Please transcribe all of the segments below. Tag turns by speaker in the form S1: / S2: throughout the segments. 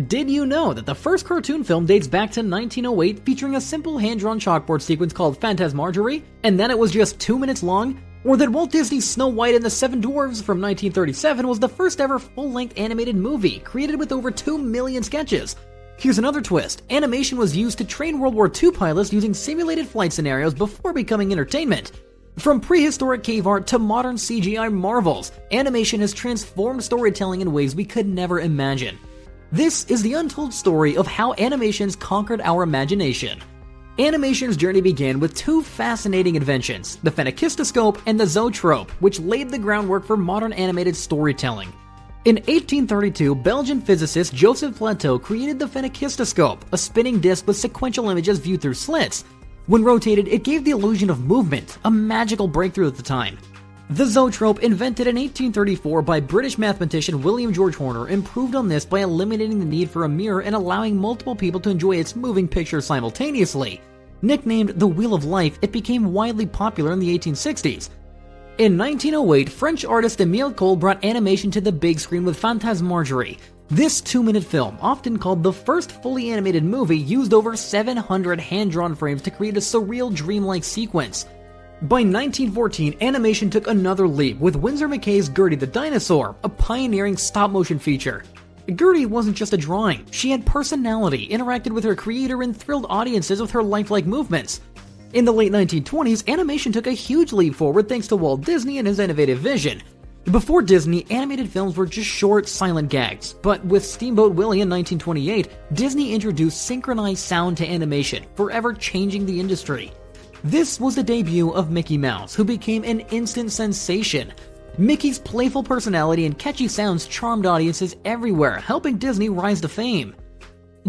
S1: Did you know that the first cartoon film dates back to 1908 featuring a simple hand-drawn chalkboard sequence called Phantasmagorie, and then it was just 2 minutes long? Or that Walt Disney's Snow White and the Seven Dwarfs from 1937 was the first ever full-length animated movie, created with over 2 million sketches? Here's another twist. Animation was used to train World War II pilots using simulated flight scenarios before becoming entertainment. From prehistoric cave art to modern CGI marvels, animation has transformed storytelling in ways we could never imagine. This is the untold story of how animations conquered our imagination. Animation's journey began with two fascinating inventions, the phenakistoscope and the zoetrope, which laid the groundwork for modern animated storytelling. In 1832, Belgian physicist Joseph Plateau created the phenakistoscope, a spinning disc with sequential images viewed through slits. When rotated, it gave the illusion of movement, a magical breakthrough at the time. The zoetrope, invented in 1834 by British mathematician William George Horner, improved on this by eliminating the need for a mirror and allowing multiple people to enjoy its moving picture simultaneously. Nicknamed the Wheel of Life, it became widely popular in the 1860s. In 1908, French artist Émile Cohl brought animation to the big screen with Phantasmagorie. This 2-minute film, often called the first fully animated movie, used over 700 hand-drawn frames to create a surreal, dreamlike sequence. By 1914, animation took another leap with Winsor McCay's Gertie the Dinosaur, a pioneering stop-motion feature. Gertie wasn't just a drawing, she had personality, interacted with her creator, and thrilled audiences with her lifelike movements. In the late 1920s, animation took a huge leap forward thanks to Walt Disney and his innovative vision. Before Disney, animated films were just short, silent gags, but with Steamboat Willie in 1928, Disney introduced synchronized sound to animation, forever changing the industry. This was the debut of Mickey Mouse, who became an instant sensation. Mickey's playful personality and catchy sounds charmed audiences everywhere, helping Disney rise to fame.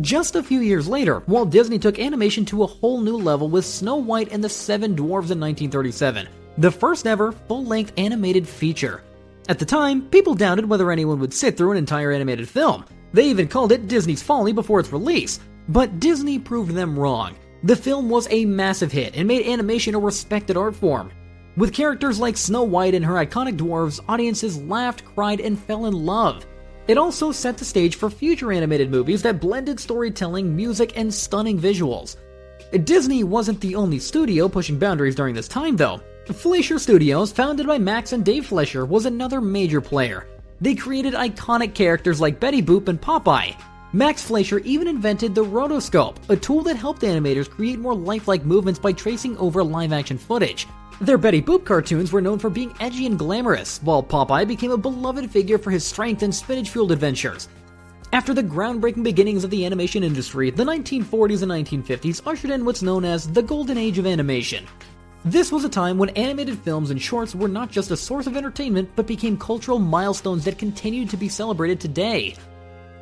S1: Just a few years later, Walt Disney took animation to a whole new level with Snow White and the Seven Dwarfs in 1937, the first ever full-length animated feature. At the time, people doubted whether anyone would sit through an entire animated film. They even called it Disney's folly before its release. But Disney proved them wrong. The film was a massive hit and made animation a respected art form. With characters like Snow White and her iconic dwarves, audiences laughed, cried, and fell in love. It also set the stage for future animated movies that blended storytelling, music, and stunning visuals. Disney wasn't the only studio pushing boundaries during this time, though. Fleischer Studios, founded by Max and Dave Fleischer, was another major player. They created iconic characters like Betty Boop and Popeye. Max Fleischer even invented the rotoscope, a tool that helped animators create more lifelike movements by tracing over live-action footage. Their Betty Boop cartoons were known for being edgy and glamorous, while Popeye became a beloved figure for his strength and spinach-fueled adventures. After the groundbreaking beginnings of the animation industry, the 1940s and 1950s ushered in what's known as the Golden Age of animation. This was a time when animated films and shorts were not just a source of entertainment, but became cultural milestones that continue to be celebrated today.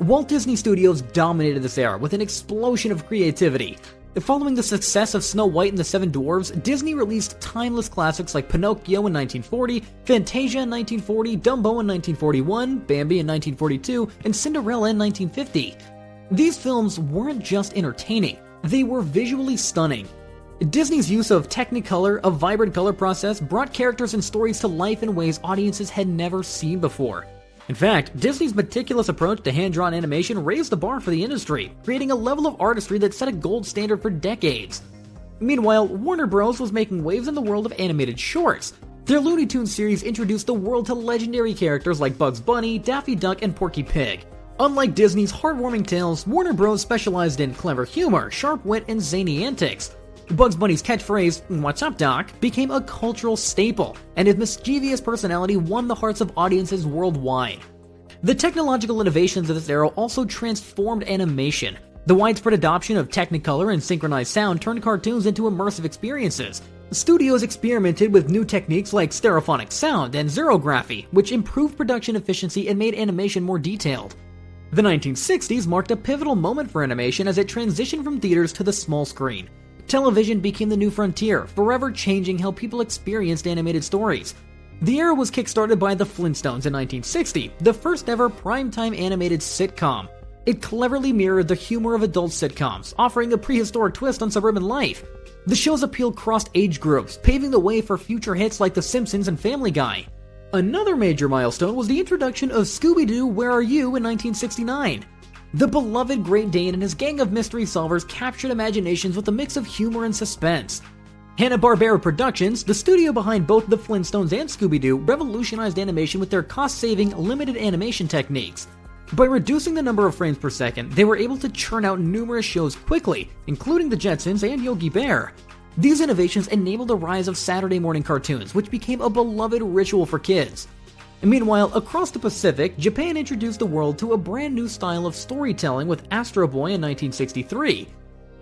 S1: Walt Disney Studios dominated this era with an explosion of creativity. Following the success of Snow White and the Seven Dwarfs, Disney released timeless classics like Pinocchio in 1940, Fantasia in 1940, Dumbo in 1941, Bambi in 1942, and Cinderella in 1950. These films weren't just entertaining, they were visually stunning. Disney's use of Technicolor, a vibrant color process, brought characters and stories to life in ways audiences had never seen before. In fact, Disney's meticulous approach to hand-drawn animation raised the bar for the industry, creating a level of artistry that set a gold standard for decades. Meanwhile, Warner Bros. Was making waves in the world of animated shorts. Their Looney Tunes series introduced the world to legendary characters like Bugs Bunny, Daffy Duck, and Porky Pig. Unlike Disney's heartwarming tales, Warner Bros. Specialized in clever humor, sharp wit, and zany antics. Bugs Bunny's catchphrase, "What's up, Doc?" became a cultural staple, and his mischievous personality won the hearts of audiences worldwide. The technological innovations of this era also transformed animation. The widespread adoption of Technicolor and synchronized sound turned cartoons into immersive experiences. Studios experimented with new techniques like stereophonic sound and xerography, which improved production efficiency and made animation more detailed. The 1960s marked a pivotal moment for animation as it transitioned from theaters to the small screen. Television became the new frontier, forever changing how people experienced animated stories. The era was kickstarted by The Flintstones in 1960, the first ever primetime animated sitcom. It cleverly mirrored the humor of adult sitcoms, offering a prehistoric twist on suburban life. The show's appeal crossed age groups, paving the way for future hits like The Simpsons and Family Guy. Another major milestone was the introduction of Scooby-Doo, Where Are You? In 1969. The beloved Great Dane and his gang of mystery solvers captured imaginations with a mix of humor and suspense. Hanna-Barbera Productions, the studio behind both the Flintstones and Scooby-Doo, revolutionized animation with their cost-saving, limited animation techniques. By reducing the number of frames per second, they were able to churn out numerous shows quickly, including The Jetsons and Yogi Bear. These innovations enabled the rise of Saturday morning cartoons, which became a beloved ritual for kids. Meanwhile, across the Pacific, Japan introduced the world to a brand new style of storytelling with Astro Boy in 1963.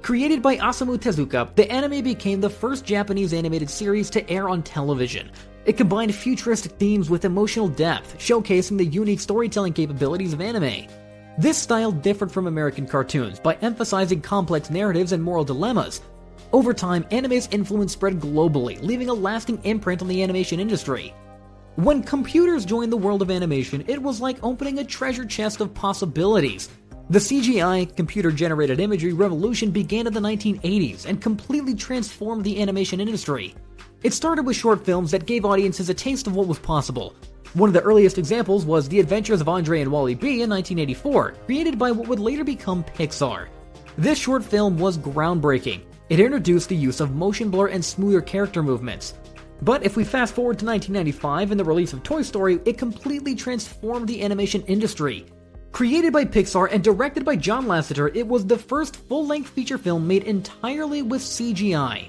S1: Created by Osamu Tezuka, the anime became the first Japanese animated series to air on television. It combined futuristic themes with emotional depth, showcasing the unique storytelling capabilities of anime. This style differed from American cartoons by emphasizing complex narratives and moral dilemmas. Over time, anime's influence spread globally, leaving a lasting imprint on the animation industry. When computers joined the world of animation, it was like opening a treasure chest of possibilities. The CGI, computer-generated imagery revolution began in the 1980s and completely transformed the animation industry. It started with short films that gave audiences a taste of what was possible. One of the earliest examples was The Adventures of Andre and Wally B in 1984, created by what would later become Pixar. This short film was groundbreaking. It introduced the use of motion blur and smoother character movements. But if we fast forward to 1995 and the release of Toy Story, it completely transformed the animation industry. Created by Pixar and directed by John Lasseter, it was the first full-length feature film made entirely with CGI.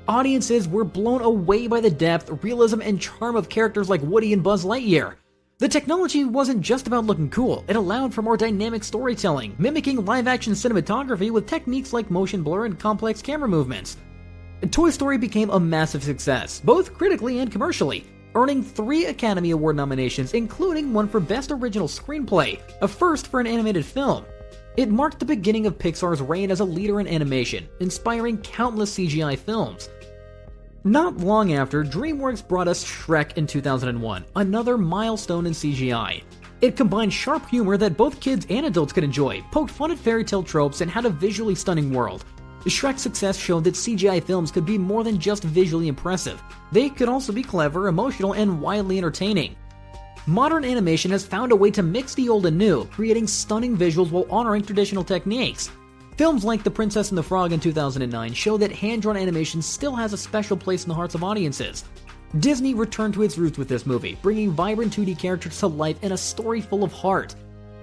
S1: Audiences were blown away by the depth, realism, and charm of characters like Woody and Buzz Lightyear. The technology wasn't just about looking cool, it allowed for more dynamic storytelling, mimicking live-action cinematography with techniques like motion blur and complex camera movements. Toy Story became a massive success, both critically and commercially, earning 3 Academy Award nominations, including one for Best Original Screenplay, a first for an animated film. It marked the beginning of Pixar's reign as a leader in animation, inspiring countless CGI films. Not long after, DreamWorks brought us Shrek in 2001, another milestone in CGI. It combined sharp humor that both kids and adults could enjoy, poked fun at fairy tale tropes, and had a visually stunning world. Shrek's success showed that CGI films could be more than just visually impressive. They could also be clever, emotional, and wildly entertaining. Modern animation has found a way to mix the old and new, creating stunning visuals while honoring traditional techniques. Films like The Princess and the Frog in 2009 show that hand-drawn animation still has a special place in the hearts of audiences. Disney returned to its roots with this movie, bringing vibrant 2D characters to life in a story full of heart.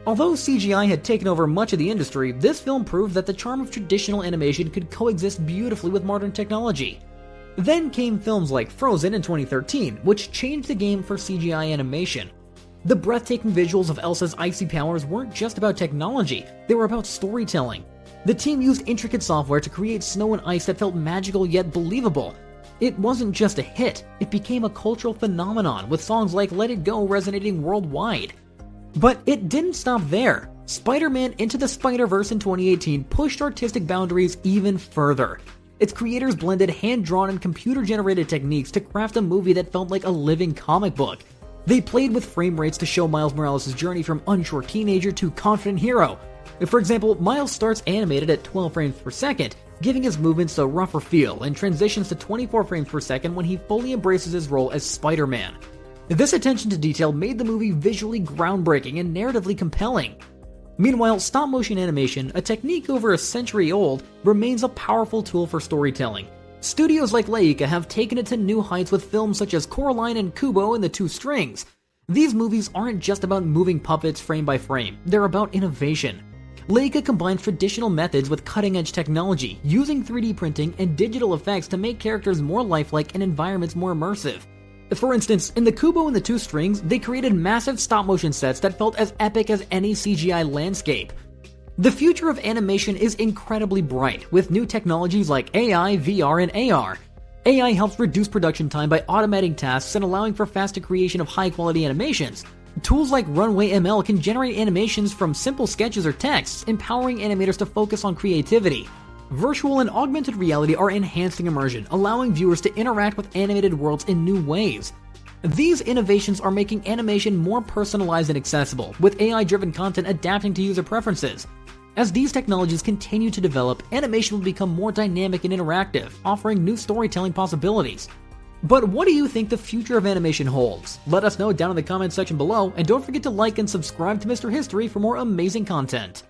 S1: Although CGI had taken over much of the industry, this film proved that the charm of traditional animation could coexist beautifully with modern technology. Then came films like Frozen in 2013, which changed the game for CGI animation. The breathtaking visuals of Elsa's icy powers weren't just about technology, they were about storytelling. The team used intricate software to create snow and ice that felt magical yet believable. It wasn't just a hit, it became a cultural phenomenon, with songs like Let It Go resonating worldwide. But it didn't stop there. Spider-Man Into the Spider-Verse in 2018 pushed artistic boundaries even further. Its creators blended hand-drawn and computer-generated techniques to craft a movie that felt like a living comic book. They played with frame rates to show Miles Morales' journey from unsure teenager to confident hero. For example, Miles starts animated at 12 frames per second, giving his movements a rougher feel, and transitions to 24 frames per second when he fully embraces his role as Spider-Man. This attention to detail made the movie visually groundbreaking and narratively compelling. Meanwhile, stop-motion animation, a technique over a century old, remains a powerful tool for storytelling. Studios like Laika have taken it to new heights with films such as Coraline and Kubo and the Two Strings. These movies aren't just about moving puppets frame by frame, they're about innovation. Laika combines traditional methods with cutting-edge technology, using 3D printing and digital effects to make characters more lifelike and environments more immersive. For instance, in the Kubo and the Two Strings, they created massive stop-motion sets that felt as epic as any CGI landscape. The future of animation is incredibly bright, with new technologies like AI, VR, and AR. AI helps reduce production time by automating tasks and allowing for faster creation of high-quality animations. Tools like Runway ML can generate animations from simple sketches or texts, empowering animators to focus on creativity. Virtual and augmented reality are enhancing immersion, allowing viewers to interact with animated worlds in new ways. These innovations are making animation more personalized and accessible, with AI-driven content adapting to user preferences. As these technologies continue to develop, animation will become more dynamic and interactive, offering new storytelling possibilities. But what do you think the future of animation holds? Let us know down in the comments section below, and don't forget to like and subscribe to Mr. History for more amazing content.